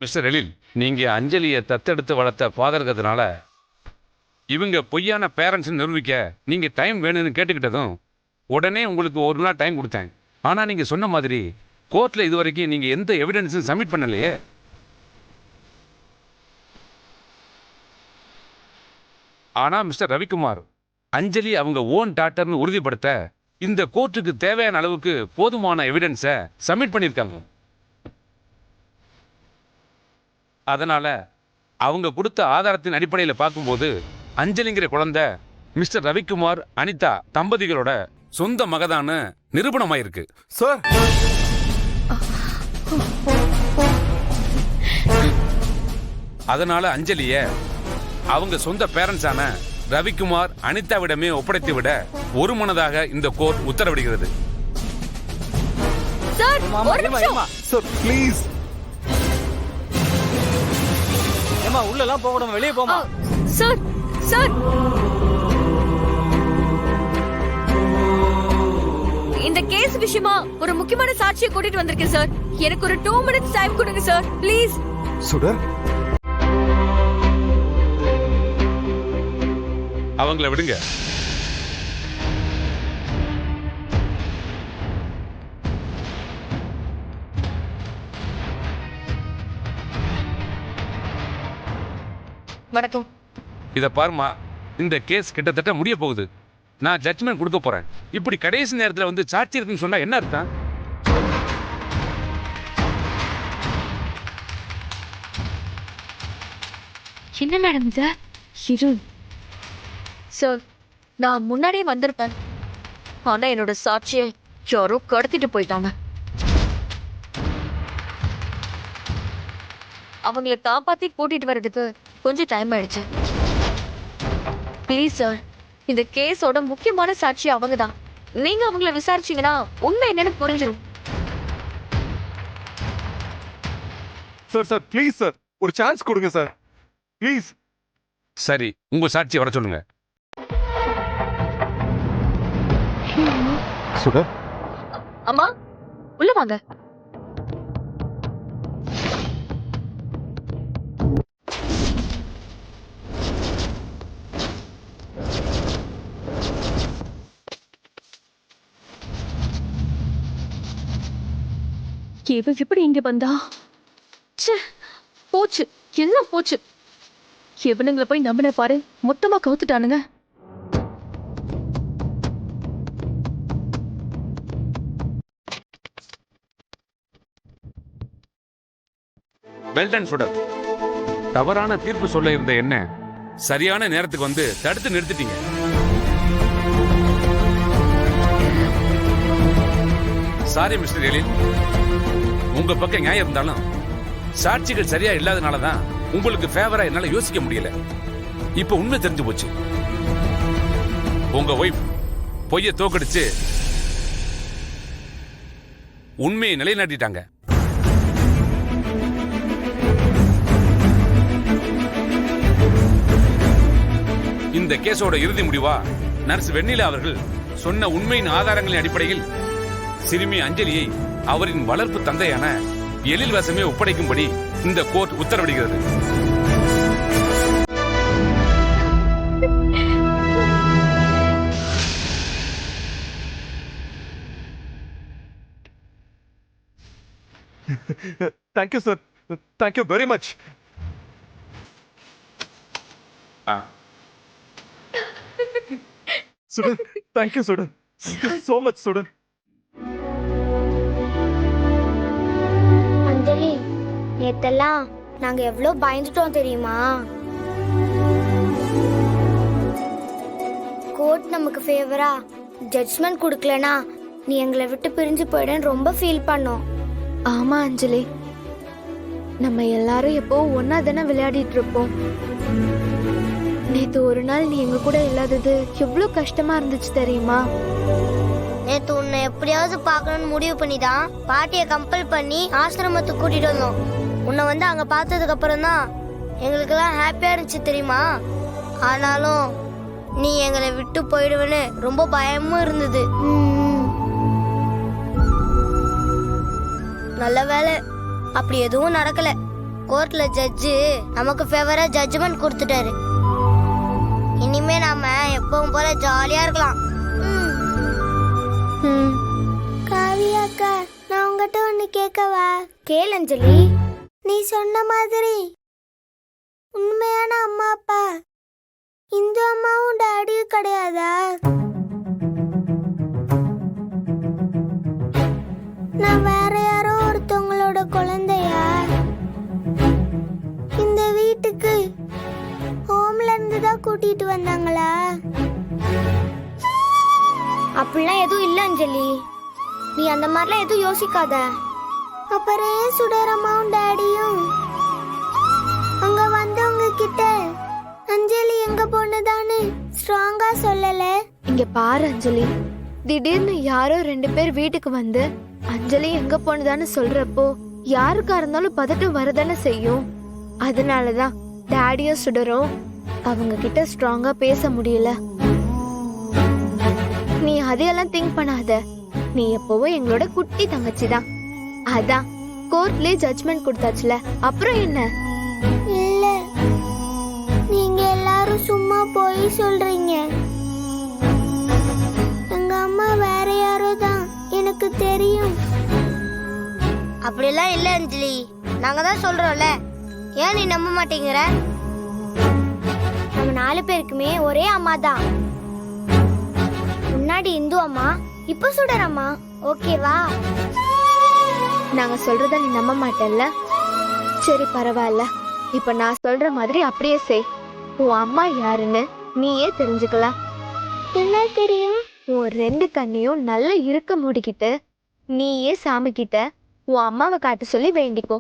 Mister எழில், நீங்க அஞ்சலியை தத்தெடுத்து வளர்த்த ஃபாதர்கிறதுனால இவங்க பொய்யான பேரண்ட்ஸ் நிரூபிக்க நீங்க டைம் வேணும்னு கேட்டுக்கிட்டதும் உடனே உங்களுக்கு ஒரு நாள் டைம் கொடுத்தேன். ஆனா நீங்க சொன்ன மாதிரி கோர்ட்ல இது வரைக்கும் நீங்க எந்த எவிடன்ஸும் சப்மிட் பண்ணலையே. ஆனா மிஸ்டர் ரவிக்குமார், அஞ்சலி அவங்க ஓன் டாட்டர்னு உறுதிப்படுத்த இந்த கோர்ட்டுக்கு தேவையான அளவுக்கு போதுமான எவிடன்ஸை சப்மிட் பண்ணியிருக்காங்க. அதனால அவங்க கொடுத்த ஆதாரத்தின் அடிப்படையில் பார்க்கும்போது அஞ்சலிங்கிற குழந்தை மிஸ்டர் ரவிக்குமார் அனிதா தம்பதிகளோட சொந்த மகதான நிரூபணமாயிருக்கு. சார், அதனால அஞ்சலிய அவங்க சொந்த பேரண்ட்ஸான ரவிக்குமார் அனிதாவிடமே ஒப்படைத்து விட ஒரு மனதாக இந்த கோர்ட் உத்தரவிடுகிறது. சார், ஒரு நிமிஷம். Sir please. ஏமா உள்ள எல்லாம் போக கூடாது, வெளியே போமா. சார், சார், இந்த கேஸ் விஷயமா ஒரு முக்கியமான சாட்சியை கூட்டிட்டு வந்திருக்கேன் சார். எனக்கு ஒரு 2 minutes டைம் கொடுங்க சார், ப்ளீஸ். சுடர், அவங்கள விடுங்க. வணக்கம். இத பாருமா, இந்த கேஸ் கிட்டத்தட்ட முடிய போகுது. நான் ஜட்ஜ்மெண்ட் கொடுக்க போறேன். இப்படி கடைசி நேரத்துல வந்து சாட்சி இருக்குன்னு சொன்னா என்ன அர்த்தம்? என்ன நடந்தது? இரு சார், நான் முன்னாடியே வந்திருப்பேன். ஆனா என்னோட சாட்சியை யாரோ கடத்திட்டு போயிட்டாங்க. அவங்கள காப்பாத்தி கூட்டிட்டு வர்றதுக்கு கொஞ்சம் டைம் ஆயிடுச்சு. ப்ளீஸ் சார், இந்த கேஸோட முக்கியமான சாட்சி அவங்க தான். நீங்க அவங்கள விசாரிச்சீங்கன்னா உண்மை என்னன்னு புரிஞ்சிடும். சார் சார் ப்ளீஸ் சார், ஒரு சான்ஸ் கொடுங்க சார் ப்ளீஸ். சரி, உங்க சாட்சியை வர சொல்லுங்க. சுடர், அம்மா, உள்ள வாங்க. இவ எப்படி இங்க வந்தா? போச்சு, எல்லாம் போச்சு. இவனுங்களை போய் நம்பின பாரு, மொத்தமா கவுத்துட்டானுங்க. வெல்டன் சுடர், தவறான தீர்ப்பு சொல்ல இருந்த என்ன சரியான நேரத்துக்கு வந்து தடுத்து நிறுத்திட்டீங்க. சாரி மிஸ்டர் எழில், உங்க பக்கம் நியாயம் இருந்தாலும் சாட்சிகள் சரியா இல்லாதனாலதான் உங்களுக்கு ஃபேவரா என்னால யோசிக்க முடியல. இப்ப உண்மை தெரிஞ்சு போச்சு. உங்க ஒய்ஃப் பொய்ய தோக்கடிச்சு உண்மையை நிலைநாட்டிட்டாங்க. இந்த கேஸோட இறுதி முடிவா நர்ஸ் வெண்ணிலா அவர்கள் சொன்ன உண்மையின் ஆதாரங்களின் அடிப்படையில் சிறுமி அஞ்சலியை அவரின் வளர்ப்பு தந்தையான எழில் வசமே ஒப்படைக்கும்படி இந்த கோர்ட் உத்தரவிடுகிறது. Thank you sir, thank you very much. Sudar, thank you Sudar, so much Sudar. Anjali, நேத்தெல்லாம் நாங்க எவ்வளவு பயந்துட்டோம் தெரியுமா? கோர்ட் நமக்கு ஃபேவரா ஜட்ஜ்மெண்ட் கொடுக்கலனா நீ எங்களை விட்டு பிரிஞ்சு போயிடுன்னு ரொம்ப ஃபீல் பண்ணோம். ஆமா அஞ்சலி, நம்ம எல்லாரும் எப்போ ஒன்னா தானே விளையாடிட்டு இருப்போம். நேத்து ஒரு நாள் நீ எங்க கூட இல்லாதது எவ்வளவு கஷ்டமா இருந்துச்சு தெரியுமா? நேத்து உன்னை எப்படியாவது பார்க்கணும்னு முடிவு பண்ணி தான் பாட்டியை கம்பல் பண்ணி ஆசிரமத்துக்கு கூட்டிட்டு வந்தோம். உன்னை வந்து அங்க பார்த்ததுக்கு அப்புறம் தான் எங்களுக்கெல்லாம் ஹாப்பியா இருந்துச்சு தெரியுமா? ஆனாலும் நீ எங்களை விட்டு போயிடுவேன்னு ரொம்ப பயமும் இருந்தது. நல்ல வேலை அப்படி எதுவும் நடக்கல. கோர்ட்ல ஜட்ஜு நமக்கு ஃபேவரா ஜட்ஜ்மெண்ட் கொடுத்துட்டாரு. இனிமே நாம எப்பவும் போல ஜாலியா இருக்கலாம். காவியாக்கா, நான் உங்ககிட்ட ஒண்ணு கேட்கவா? கேள் அஞ்சலி. நீ சொன்ன மாதிரி உண்மையான அம்மா அப்பா இந்து அம்மாவும் டாடியும் கிடையாதா? நான் வேற யாரோ ஒருத்தவங்களோட குழந்தையா? இந்த வீட்டுக்கு ஹோம்ல இருந்து தான் கூட்டிட்டு வந்தாங்களா? அப்படிலாம் எதுவும் இல்ல அஞ்சலி. நீ அந்த மாதிரிலாம் எதுவும் யோசிக்காத. அப்புறம் ஏன் சுடரம்மாவும் டாடியும் அங்க வந்தவங்க கிட்ட அஞ்சலி எங்க போனதான்னு ஸ்ட்ராங்கா சொல்லல? இங்க பாரு அஞ்சலி, திடீர்னு யாரோ 2 பேர் வீட்டுக்கு வந்து அஞ்சலி எங்க போனதான்னு சொல்றப்போ யாருக்கா இருந்தாலும் பதட்டம் வரதானே செய்யும். அதனாலதான் டாடியும் சுடரும் அவங்க கிட்ட ஸ்ட்ராங்கா பேச முடியல. நீ அதையெல்லாம் திங்க் பண்ணாத. நீ எப்பவும் எங்களோட குட்டி தங்கச்சி தான். அதான் கோர்ட்லயே ஜட்ஜ்மெண்ட் கொடுத்தாச்சுல, அப்புறம் என்ன? இல்ல, நீங்க எல்லாரும் சும்மா போய் சொல்றீங்க. எங்க அம்மா வேற யாரோ தான், எனக்கு தெரியும். அப்படிலாம் இல்ல அஞ்சலி, நாங்க தான் சொல்றோம்ல. ஏன் நீ நம்ப மாட்டேங்கிற? நம்ம 4 பேருக்குமே ஒரே அம்மா தான். முன்னாடி இந்து அம்மா, இப்ப சுடர் அம்மா. ஓகேவா? நாங்க சொல்றத நீ நம்ப மாட்டல்ல? சரி பரவாயில்ல, இப்ப நான் சொல்ற மாதிரி அப்படியே செய். உன் அம்மா யாருன்னு நீயே தெரிஞ்சுக்கலாம். என்ன தெரியும்? உன் 2 கண்ணையும் நல்லா இருக்க மூடிக்கிட்டு நீயே சாமி கிட்ட உன் அம்மாவை காட்ட சொல்லி வேண்டிக்கோ.